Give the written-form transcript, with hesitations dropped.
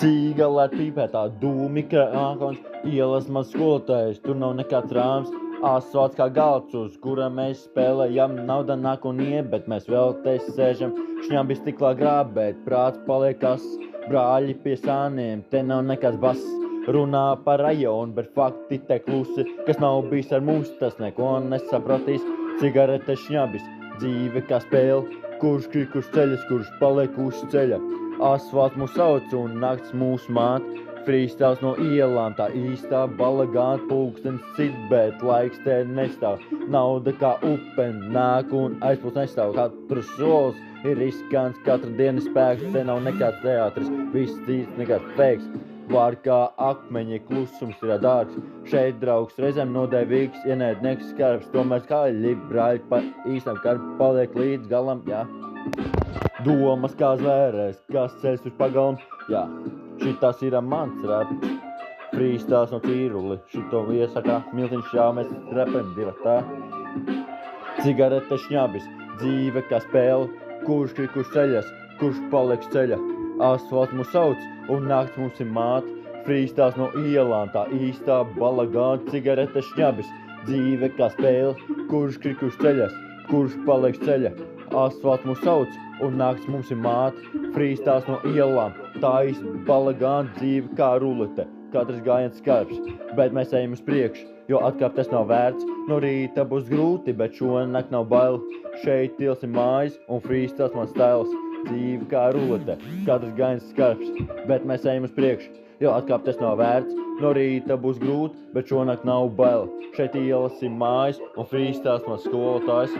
Cīgala ar pīpētā dūmi krākons, ielas man skolotājs, tur nav nekāds rāms. Asfalts kā galds, uz kura mēs spēlējam, nauda nāk un iet, bet mēs vēl te sēžam. Šņābi stiklā grābēt, prāts paliekas, brāļi pie sāniem, te nav nekāds bass. Runā par rajonu, bet fakti te klusi, kas nav bijis ar mums, tas neko nesapratīs. Cigarete šņabis, dzīve kā spēle, kurš krīt, kurš ceļas, kurš paliek uz ceļa. Asfalts mūs sauc un nakts mūs māt, frīstāls no ielām, tā īstā balagāna, pulkstenis cit, bet laiks te nestāv. Nauda kā upe nāk un aizpūst nestāv, katrs solis ir riskants, katra diena spēks, te nav nekāds teātris, viss cits nekāds feiks. Vārdi kā akmeņi, klusums ir dārgs, šeit draugs reizēm nodevīgs, ienaidnieks skarbs, tomēr skaļi brāļi pa īstam karbu paliek līdz galam, jā. Domas kā zvērēs, kas ceļas uz pagalmu, jā, šitas ir mans raps. Frīstāls no Cīruli, šito iesakā miltiņš, jā, mēs repem divatā. Cigarete šņabis, dzīve kā spēle, kurš krīt, kurš ceļas, kurš paliek ceļa. Asfalts mūs sauc un nakts mums ir māt, frīstāls no ielām, tā īstā balagāna, cigarete šņabis, dzīve kā spēle, kurš krīt, kurš ceļas, kurš paliek ceļa. Asfalts mūs sauc un nakts mums ir māt, frīstāls no ielām, tā īsta balagāna, dzīve kā rulete, katrs gājiens skarbs, bet mēs ejam uz priekšu, jo atkāpties nav vērts. No rīta būs grūti, bet šonakt nav bail, šeit tils ir mājas un frīstāls mans stēls. Dzīve kā rulete, katrs gājiens skarbs, bet mēs ejam uz priekšu, jo atkāpties nav vērts. No rīta būs grūti, bet šonakt nav bail, šeit ielas ir mājas un frīstāls mans skolotājs.